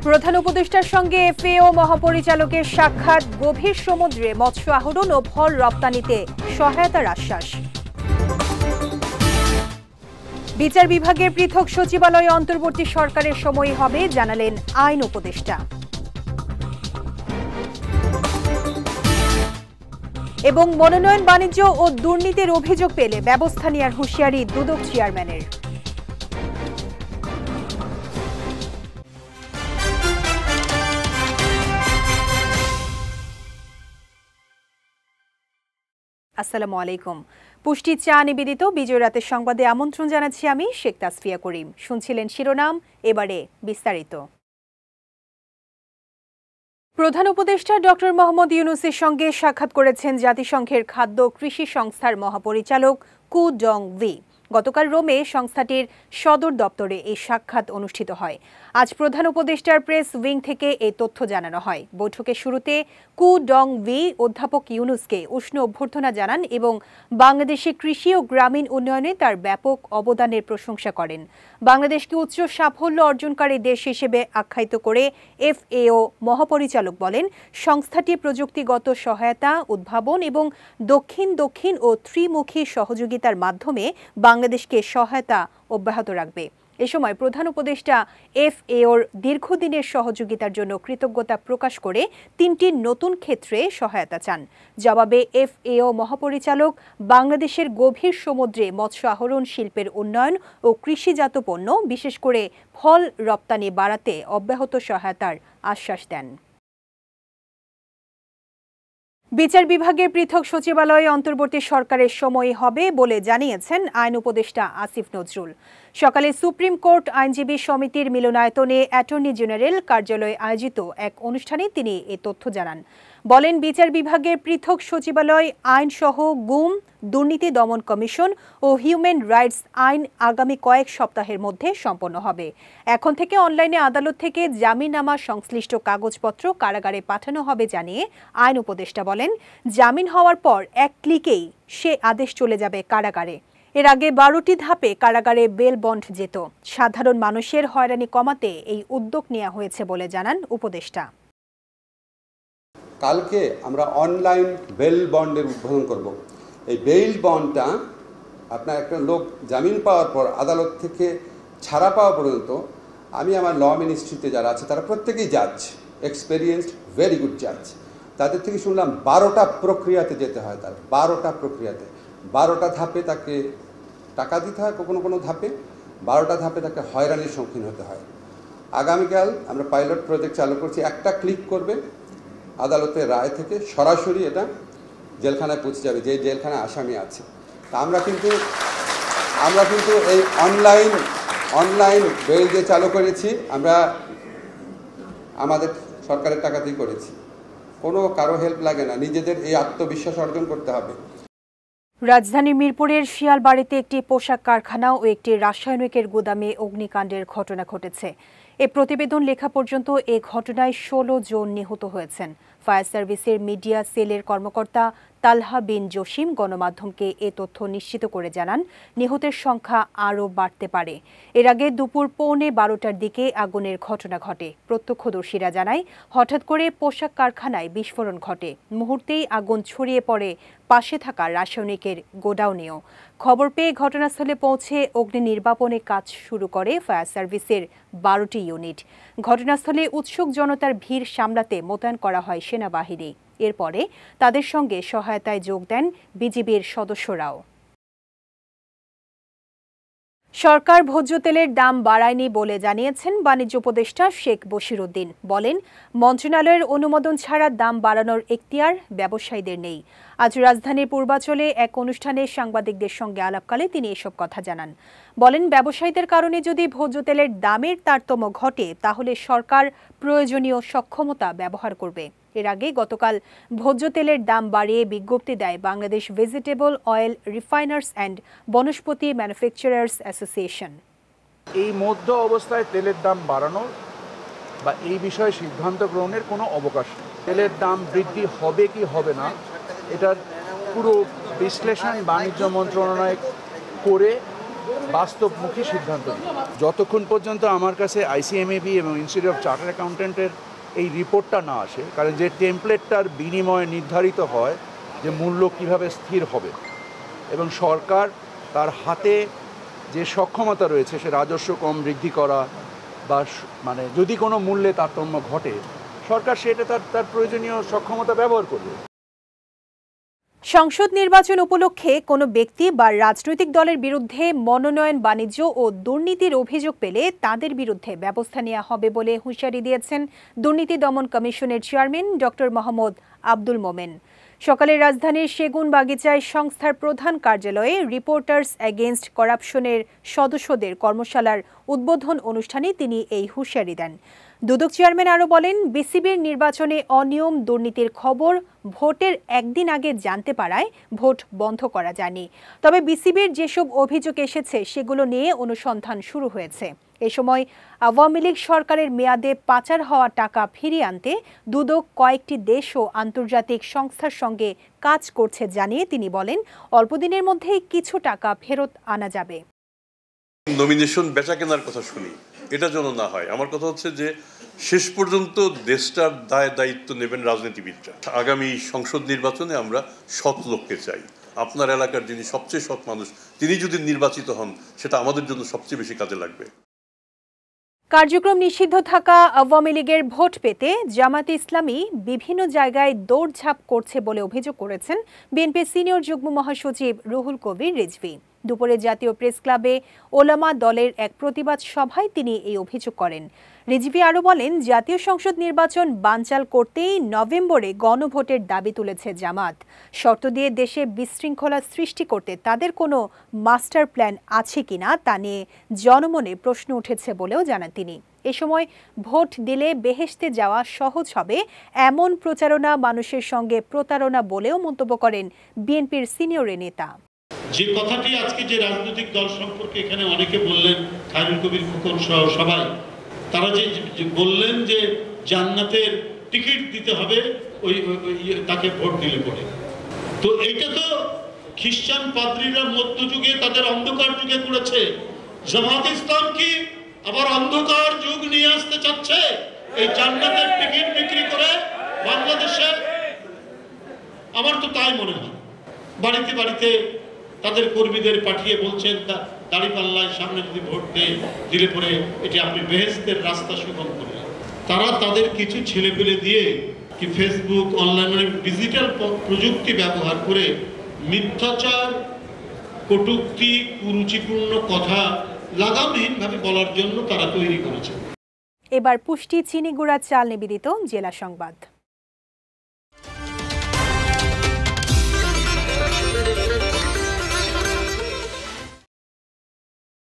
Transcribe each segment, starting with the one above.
প্রধান উপদেষ্টার সঙ্গে এফএও মহাপরিচালকের সাক্ষাৎ, গভীর সমুদ্রে মৎস্য আহরণ ও ফল রপ্তানিতে সহায়তার আশ্বাস। বিচার বিভাগের পৃথক সচিবালয় অন্তর্বর্তী সরকারের সময় হবে, জানালেন আইন উপদেষ্টা। এবং মনোনয়ন বাণিজ্য ও দুর্নীতির অভিযোগ পেলে ব্যবস্থা নেওয়ার হুঁশিয়ারি দুদক চেয়ারম্যানের। আসসালামু আলাইকুম। পুষ্টি চা নিবেদিত বিজয় রাতের সংবাদে আমন্ত্রণ জানাচ্ছি আমি শেখ তাসফিয়া করিম। শুনছিলেন শিরোনাম, এবারে বিস্তারিত। প্রধান উপদেষ্টা ডক্টর মোহাম্মদ ইউনূসের সঙ্গে সাক্ষাৎ করেছেন জাতিসংঘের খাদ্য কৃষি সংস্থার মহাপরিচালক কু ডং ভি। গতকাল রোমে সংস্থাটির সদর দপ্তরে এই সাক্ষাৎ অনুষ্ঠিত হয়। আজ প্রধান উপদেষ্টার প্রেস উইং থেকে এই তথ্য জানানো হয়। বৈঠকের শুরুতে কু ডং ভি অধ্যাপক ইউনূসকে উষ্ণ অভ্যর্থনা জানান এবং বাংলাদেশে কৃষি ও গ্রামীণ উন্নয়নে তার ব্যাপক অবদানের প্রশংসা করেন। বাংলাদেশকে উচ্চ সাফল্য অর্জনকারী দেশ হিসেবে আখ্যায়িত করে এফএও মহাপরিচালক বলেন, সংস্থাটি প্রযুক্তিগত সহায়তা, উদ্ভাবন এবং দক্ষিণ দক্ষিণ ও ত্রিমুখী সহযোগিতার মাধ্যমে বাংলাদেশকে সহায়তা অব্যাহত রাখবে। এ সময় প্রধান উপদেষ্টা এফএওর দীর্ঘদিনের সহযোগিতার জন্য কৃতজ্ঞতা প্রকাশ করে ৩টি নতুন ক্ষেত্রে সহায়তা চান। জবাবে এফএও মহাপরিচালক বাংলাদেশের গভীর সমুদ্রে মৎস্য আহরণ শিল্পের উন্নয়ন ও কৃষিজাত পণ্য, বিশেষ করে ফল রপ্তানি বাড়াতে অব্যাহত সহায়তার আশ্বাস দেন। বিচার বিভাগের পৃথক সচিবালয় অন্তর্বর্তী সরকারের সময় হবে বলে জানিয়েছেন আইন উপদেষ্টা আসিফ নজরুল। সকালে সুপ্রিম কোর্ট আইনজীবী সমিতির মিলনায়তনে অ্যাটর্নি জেনারেল কার্যালয়ে আয়োজিত এক অনুষ্ঠানে তিনি এ তথ্য জানান। বলেন, বিচার বিভাগের পৃথক সচিবালয় আইনসহ গুম, দুর্নীতি দমন কমিশন ও হিউম্যান রাইটস আইন আগামী কয়েক সপ্তাহের মধ্যে সম্পন্ন হবে। এখন থেকে অনলাইনে আদালত থেকে জামিননামা সংশ্লিষ্ট কাগজপত্র কারাগারে পাঠানো হবে জানিয়ে আইন উপদেষ্টা বলেন, জামিন হওয়ার পর এক ক্লিকেই সে আদেশ চলে যাবে কারাগারে। এর আগে 12টি ধাপে কারাগারে বেল বন্ড যেত। সাধারণ মানুষের হয়রানি কমাতে এই উদ্যোগ নেওয়া হয়েছে বলে জানান উপদেষ্টা। কালকে আমরা অনলাইন বেল বন্ডের উদ্বোধন করব। এই বেল বন্ডটা আপনার একটা লোক জামিন পাওয়ার পর আদালত থেকে ছাড়া পাওয়া পর্যন্ত, আমি আমার ল মিনিস্ট্রিতে যারা আছে তারা প্রত্যেকেই জাজ, এক্সপেরিয়েন্সড, ভেরি গুড জাজ। তাদের থেকে শুনলাম 12টা প্রক্রিয়াতে যেতে হয়। তার 12টা প্রক্রিয়াতে 12টা ধাপে তাকে টাকা দিতে হয়, কোনো ধাপে 12টা ধাপে তাকে হয়রানির সম্মুখীন হতে হয়। আগামীকাল আমরা পাইলট প্রজেক্ট চালু করছি। একটা ক্লিক করবে, আদালতের রায় থেকে সরাসরি এটা জেলখানায় পৌঁছে যাবে, যে জেলখানায় আসামি আছে। তা আমরা কিন্তু এই অনলাইন বেল যে চালু করেছি, আমরা আমাদের সরকারের টাকাতেই করেছি। কোনো কারো হেল্প লাগে না, নিজেদের এই আত্মবিশ্বাস অর্জন করতে হবে। রাজধানীর মিরপুরের শিয়ালবাড়িতে একটি পোশাক কারখানা ও একটি রাসায়নিকের গুদামে অগ্নিকাণ্ডের ঘটনা ঘটেছে। এ প্রতিবেদন লেখা পর্যন্ত এ ঘটনায় 16 জন নিহত হয়েছেন। ফায়ার সার্ভিসের মিডিয়া সেলের কর্মকর্তা তালহা বিন জসিম গণমাধ্যমকে এ তথ্য নিশ্চিত করে জানান, নিহতের সংখ্যা আরও বাড়তে পারে। এর আগে দুপুর 11:15টার দিকে আগুনের ঘটনা ঘটে। প্রত্যক্ষদর্শীরা জানায়, হঠাৎ করে পোশাক কারখানায় বিস্ফোরণ ঘটে। মুহূর্তেই আগুন ছড়িয়ে পড়ে পাশে থাকা রাসায়নিকের গোডাউনেও। খবর পেয়ে ঘটনাস্থলে পৌঁছে অগ্নি নির্বাপনে কাজ শুরু করে ফায়ার সার্ভিসের 12টি ইউনিট। ঘটনাস্থলে উৎসুক জনতার ভিড় সামলাতে মোতায়েন করা হয় সেনাবাহিনী। এরপরে তাদের সঙ্গে সহায়তায় যোগ দেন বিজিবির সদস্যরাও। সরকার ভোজ্য তেলের দাম বাড়ায়নি বলে জানিয়েছেন বাণিজ্য উপদেষ্টা শেখ বশিরউদ্দিন। বলেন, মন্ত্রণালয়ের অনুমোদন ছাড়া দাম বাড়ানোর এখতিয়ার ব্যবসায়ীদের নেই। আজ রাজধানীর পূর্বাঞ্চলে এক অনুষ্ঠানে সাংবাদিকদের সঙ্গে আলাপকালে তিনি এসব কথা জানান। বলেন, ব্যবসায়ীদের কারণে যদি ভোজ্য তেলের দামের তারতম্য ঘটে তাহলে সরকার প্রয়োজনীয় সক্ষমতা ব্যবহার করবে। এর আগে গতকাল ভোজ্য তেলের দাম বাড়িয়ে বিজ্ঞপ্তি দেয় Bangladesh vegetable oil refiners and vanaspati manufacturers association. এই মধ্য অবস্থায় তেলের দাম বাড়ানোর বা এই বিষয়ে সিদ্ধান্ত গ্রহণের কোনো অবকাশ নেই। তেলের দাম বৃদ্ধি হবে কি হবে না, এটার পুরো বিশ্লেষণ বাণিজ্য মন্ত্রণালয় করে বাস্তবমুখী সিদ্ধান্ত নিই। যতক্ষণ পর্যন্ত আমার কাছে ICMAB এবং ইনস্টিটিউট অফ চার্টার্ড অ্যাকাউন্ট্যান্টের এই রিপোর্টটা না আসে, কারণ যে টেমপ্লেটটার বিনিময়ে নির্ধারিত হয় যে মূল্য কিভাবে স্থির হবে এবং সরকার তার হাতে যে সক্ষমতা রয়েছে সে রাজস্ব কম বৃদ্ধি করা বা মানে যদি কোনো মূল্যে তারতম্য ঘটে সরকার সেটা তার প্রয়োজনীয় সক্ষমতা ব্যবহার করবে। সংসদ নির্বাচন উপলক্ষে কোনো ব্যক্তি বা রাজনৈতিক দলের বিরুদ্ধে মনোনয়ন বাণিজ্য ও দুর্নীতির অভিযোগ পেলে তাদের বিরুদ্ধে ব্যবস্থা নেওয়া হবে বলে হুঁশিয়ারি দিয়েছেন দুর্নীতি দমন কমিশনের চেয়ারম্যান ডক্টর মোহাম্মদ আব্দুল মোমেন। সকালে রাজধানীর সেগুনবাগিচায় সংস্থার প্রধান কার্যালয়ে রিপোর্টার্স এগেইনস্ট করাপশনের সদস্যদের কর্মশালার উদ্বোধন অনুষ্ঠানে তিনি এই হুঁশিয়ারি দেন। দুদক চেয়ারম্যান আরও বলেন, বিসিবির নির্বাচনে অনিয়ম দুর্নীতির খবর ভোটের একদিন আগে জানতে পারায় ভোট বন্ধ করা যায়নি। তবে বিসিবির যেসব অভিযোগ এসেছে সেগুলো নিয়ে অনুসন্ধান শুরু হয়েছে। এ সময় আওয়ামী লীগ সরকারের মেয়াদে পাচার হওয়া টাকা ফিরিয়ে আনতে দুদক কয়েকটি দেশ ও আন্তর্জাতিক সংস্থার সঙ্গে কাজ করছে জানিয়ে তিনি বলেন, অল্পদিনের মধ্যেই কিছু টাকা ফেরত আনা যাবে। নমিনেশন বেচা কেনার কথা শুনি, এটা যেন না হয়। আমার কথা হচ্ছে যে শেষ পর্যন্ত দেশটার দায়িত্ব নেবেন রাজনীতিবিদরা। আগামী সংসদ নির্বাচনে আমরা সৎ লোককে চাই। আপনার এলাকার যিনি সবচেয়ে সৎ মানুষ তিনি যদি নির্বাচিত হন সেটা আমাদের জন্য সবচেয়ে বেশি কাজে লাগবে। কার্যক্রম নিষিদ্ধ থাকা আওয়ামী লীগের ভোট পেতে জামায়াতে ইসলামী বিভিন্ন জায়গায় দৌড়ঝাঁপ করছে বলে অভিযোগ করেছেন বিএনপির সিনিয়র যুগ্ম মহাসচিব রুহুল কবির রিজভী। দুপুরে জাতীয় প্রেস ক্লাবে ওলামা দলের এক প্রতিবাদ সভায় তিনি এই অভিযোগ করেন। রিজভী আরও বলেন, জাতীয় সংসদ নির্বাচন বানচাল করতেই নভেম্বরে গণভোটের দাবি তুলেছে জামাত। শর্ত দিয়ে দেশে বিশৃঙ্খলা সৃষ্টি করতে তাদের কোনো মাস্টার প্ল্যান আছে কিনা তা নিয়ে জনমনে প্রশ্ন উঠেছে বলেও জানান তিনি। এ সময় ভোট দিলে বেহেশতে যাওয়া সহজ হবে এমন প্রচারণা মানুষের সঙ্গে প্রতারণা বলেও মন্তব্য করেন বিএনপির সিনিয়র নেতা। যে কথাটি আজকে যে রাজনৈতিক দল সম্পর্কে এখানে অনেকে বললেন, খায়রুল কবির খোকন সহ সবাই, তারা যে বললেন যে জান্নাতের টিকিট দিতে হবে ওই তাকে ভোট দিলে পরে, তো এইটা তো খ্রিস্টান পাদ্রীরা মধ্যযুগে তাদের অন্ধকার যুগে করেছে। জামাত ইসলাম কি আবার অন্ধকার যুগ নিয়ে আসতে চাচ্ছে এই জান্নাতের টিকিট বিক্রি করে বাংলাদেশে? আমার তো তাই মনে হয়। বাড়িতে বাড়িতে তাদের কর্মীদের পাঠিয়ে বলছেন দাঁড়িপাল্লায় সামনে যদি ভোট দিলে পরে এটি আপনি বেহেশতের রাস্তা সুগম করলেন। তারা তাদের কিছু ছেলেপেলে দিয়ে কি ফেসবুক, অনলাইন, ডিজিটাল প্রযুক্তি ব্যবহার করে মিথ্যাচার, কটূক্তি, কুরুচিপূর্ণ কথা লাগামহীনভাবে বলার জন্য তারা তৈরি করেছে। এবার পুষ্টি চিনি গুঁড়া চাল নিবেদিত জেলা সংবাদ।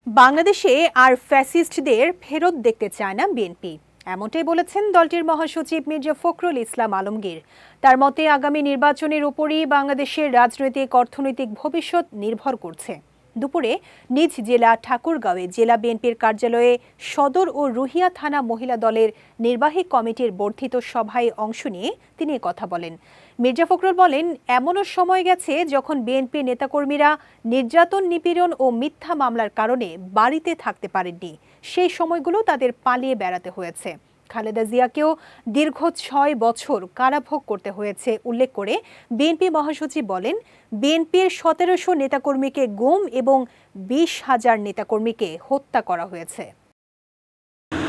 বাংলাদেশে আর ফ্যাসিস্টদের ফেরত দেখতে চায় না বিএনপি, এমনটাই বলেছেন দলটির মহাসচিব মির্জা ফখরুল ইসলাম আলমগীর। তার মতে আগামী নির্বাচনের উপরই বাংলাদেশের রাজনৈতিক অর্থনৈতিক ভবিষ্যৎ নির্ভর করছে। দুপুরে নিজ জেলা ঠাকুরগাঁওয়ে জেলা বিএনপির কার্যালয়ে সদর ও রুহিয়া থানা মহিলা দলের নির্বাহী কমিটির বর্ধিত সভায় অংশ নিয়ে তিনি কথা বলেন। মির্জা ফখরুল বলেন, এমনও সময় গেছে যখন বিএনপি নেতাকর্মীরা নির্যাতন, নিপীড়ন ও মিথ্যা মামলার কারণে বাড়িতে থাকতে পারেননি। সেই সময়গুলো তাদের পালিয়ে বেড়াতে হয়েছে। খালেদা জিয়াকেও দীর্ঘ 6 বছর কারাভোগ করতে হয়েছে উল্লেখ করে বিএনপি মহাসচিব বলেন, বিএনপির 1700 নেতাকর্মীকে গুম এবং 20,000 নেতাকর্মীকে হত্যা করা হয়েছে।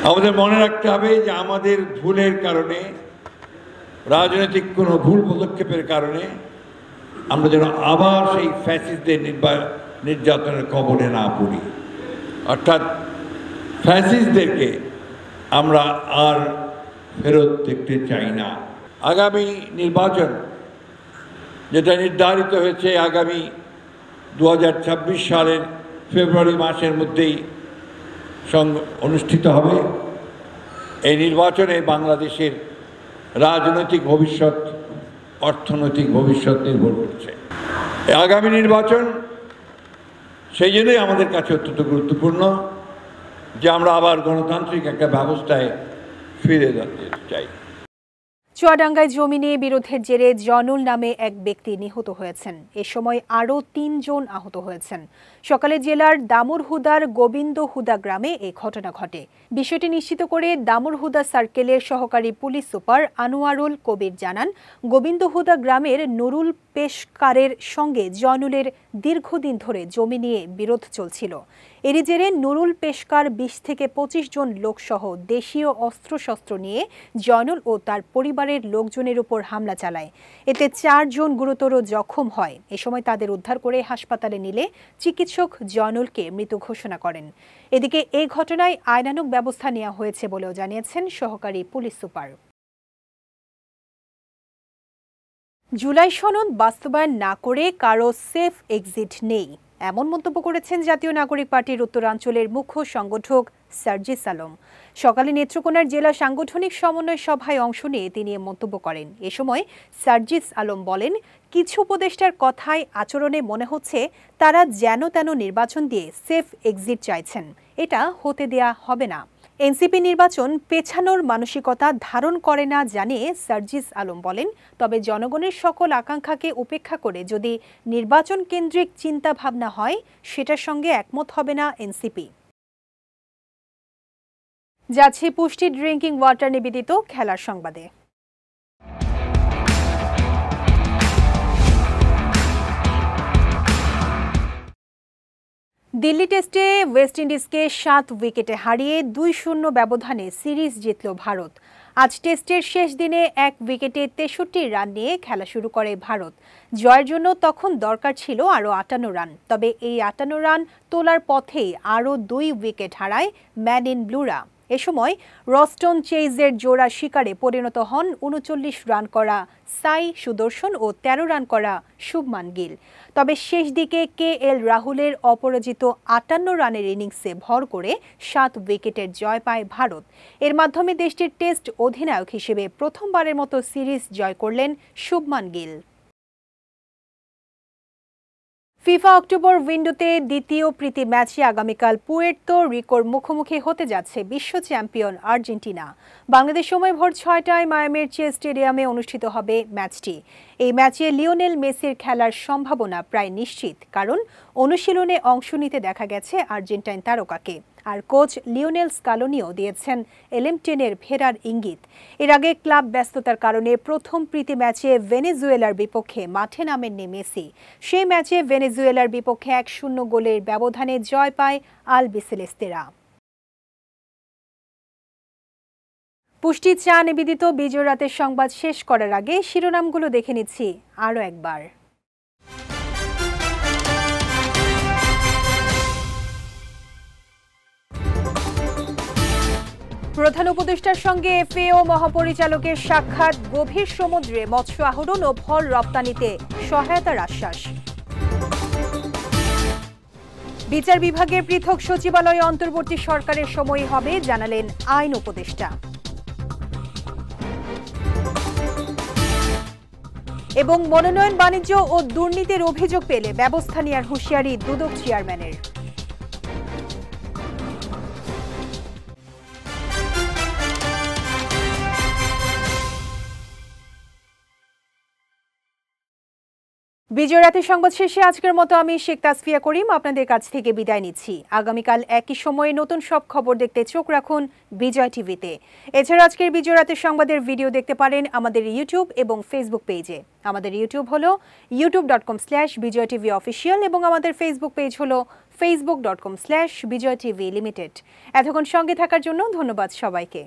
আমাদের মনে রাখতে হবে যে আমাদের ভুলের কারণে, রাজনৈতিক কোনো ভুল পদক্ষেপের কারণে আমরা যেন আবার সেই ফ্যাসিস্টদের নির্যাতনের কবলে না পড়ি। অর্থাৎ ফ্যাসিস্টদেরকে আমরা আর ফেরত দেখতে চাই না। আগামী নির্বাচন যেটা নির্ধারিত হয়েছে আগামী 2026 সালের ফেব্রুয়ারি মাসের মধ্যেই অনুষ্ঠিত হবে। এই নির্বাচনে বাংলাদেশের রাজনৈতিক ভবিষ্যৎ, অর্থনৈতিক ভবিষ্যৎ নির্ভর করছে। আগামী নির্বাচন সেই জন্যই আমাদের কাছে অত্যন্ত গুরুত্বপূর্ণ যে আমরা আবার গণতান্ত্রিক একটা ব্যবস্থায় ফিরে যেতে চাই। চুয়াডাঙ্গায় জমি নিয়ে বিরোধের জেরে জয়নুল নামে এক ব্যক্তি নিহত হয়েছেন। এ সময় আরও 3 জন আহত হয়েছেন। সকালে জেলার দামুরহুদার গোবিন্দহুদা গ্রামে এই ঘটনা ঘটে। বিষয়টি নিশ্চিত করে দামুরহুদা সার্কেলের সহকারী পুলিশ সুপার আনোয়ারুল কবির জানান, গোবিন্দহুদা গ্রামের নুরুল পেশকারের সঙ্গে জয়নুলের দীর্ঘদিন ধরে জমি নিয়ে বিরোধ চলছিল। এরই জেরে নুরুল পেশকার ২০ থেকে ২৫ জন লোকসহ দেশীয় অস্ত্রশস্ত্র নিয়ে জয়নুল ও তার পরিবারের লোকজনের উপর হামলা চালায়। এতে ৪ জন গুরুতর জখম হয়। এ সময় তাদের উদ্ধার করে হাসপাতালে নিলে চিকিৎসক জয়নুলকে মৃত ঘোষণা করেন। এদিকে এই ঘটনায় আইনানুগ ব্যবস্থা নেওয়া হয়েছে বলেও জানিয়েছেন সহকারী পুলিশ সুপার। জুলাই সনদ বাস্তবায়ন না করে কারো সেফ এক্সিট নেই, এমন মন্তব্য করেছেন জাতীয় নাগরিক পার্টির উত্তরাঞ্চলের মুখ্য সংগঠক সার্জিস আলম। সকালে নেত্রকোনার জেলা সাংগঠনিক সমন্বয় সভায় অংশ নিয়ে তিনি মন্তব্য করেন। এ সময় সার্জিস আলম বলেন, কিছু উপদেষ্টার কথায় আচরণে মনে হচ্ছে তারা যেন তেন নির্বাচন দিয়ে সেফ এক্সিট চাইছেন। এটা হতে দেয়া হবে না। এনসিপি নির্বাচন পেছানোর মানসিকতা ধারণ করে না জানিয়ে সার্জিস আলম বলেন, তবে জনগণের সকল আকাঙ্ক্ষাকে উপেক্ষা করে যদি নির্বাচন কেন্দ্রিক চিন্তা ভাবনা হয় সেটার সঙ্গে একমত হবে না এনসিপি। যাচ্ছে পুষ্টি ড্রিঙ্কিং ওয়াটার নিবেদিত খেলার সংবাদে। দিল্লি টেস্টে ওয়েস্ট ইন্ডিজকে ৭ উইকেটে হারিয়ে ২-০ ব্যবধানে সিরিজ জিতল ভারত। আজ টেস্টের শেষ দিনে ১ উইকেটে ৬৩ রান নিয়ে খেলা শুরু করে ভারত। জয়ের জন্য তখন দরকার ছিল আরও ৫৮ রান। তবে এই ৫৮ রান তোলার পথেই আরও ২ উইকেট হারায় ম্যান ইন ব্লুরা। এ সময় রস্টন চেইজের জোড়া শিকারে পরিণত হন ৩৯ রান করা সাই সুদর্শন ও ১৩ রান করা শুভমান গিল। তবে শেষ দিকে KL রাহুলের অপরাজিত ৫৮ রানের ইনিংসে ভর করে ৭ উইকেটের জয় পায় ভারত। এর মাধ্যমে দেশটির টেস্ট অধিনায়ক হিসেবে প্রথমবারের মতো সিরিজ জয় করলেন শুভমান গিল। ফিফা অক্টোবর উইন্ডোতে দ্বিতীয় প্রীতি ম্যাচে আগামীকাল পুয়ের্তো রিকোর মুখোমুখি হতে যাচ্ছে বিশ্ব চ্যাম্পিয়ন আর্জেন্টিনা। বাংলাদেশ সময় ভোর ৬টায় মায়ামির চেস স্টেডিয়ামে অনুষ্ঠিত হবে ম্যাচটি। এই ম্যাচে লিওনেল মেসির খেলার সম্ভাবনা প্রায় নিশ্চিত, কারণ অনুশীলনে অংশ নিতে দেখা গেছে আর্জেন্টাইন তারকাকে। আর কোচ লিওনেল স্কালোনিও দিয়েছেন এলেমটেনের ফেরার ইঙ্গিত। এর আগে ক্লাব ব্যস্ততার কারণে প্রথম প্রীতি ম্যাচে ভেনেজুয়েলার বিপক্ষে মাঠে নামেননি মেসি। সেই ম্যাচে ভেনেজুয়েলার বিপক্ষে ১-০ গোলের ব্যবধানে জয় পায় আলবিসেলেস্তেরা। পুষ্টি চা নিবেদিত বিজয় রাতের সংবাদ শেষ করার আগে শিরোনামগুলো দেখে নিচ্ছি আরও একবার। প্রধান উপদেষ্টার সঙ্গে FAO মহাপরিচালকের সাক্ষাৎ, গভীর সমুদ্রে মৎস্য আহরণ ও ফল রপ্তানিতে সহায়তার আশ্বাস। বিচার বিভাগের পৃথক সচিবালয়ে অন্তর্বর্তী সরকারের সময় হবে, জানালেন আইন উপদেষ্টা। এবং মনোনয়ন বাণিজ্য ও দুর্নীতির অভিযোগ পেলে ব্যবস্থা নেওয়ার হুঁশিয়ারি দুদক চেয়ারম্যানের। বিজয় রাতের সংবাদ শেষে আজকের মতো আমি শেখ তাসফিয়া করিম আপনাদের কাছ থেকে বিদায় নিচ্ছি। আগামীকাল একই সময়ে নতুন সব খবর দেখতে চোখ রাখুন বিজয় টিভিতে। এছাড়া আজকের বিজয় রাতের সংবাদের ভিডিও দেখতে পারেন আমাদের ইউটিউব এবং ফেসবুক পেজে। আমাদের ইউটিউব হলো youtube.com/BijayTVOfficial এবং আমাদের ফেসবুক পেজ হলো facebook.com/BijayTVLimited। এতক্ষণ সঙ্গে থাকার জন্য ধন্যবাদ সবাইকে।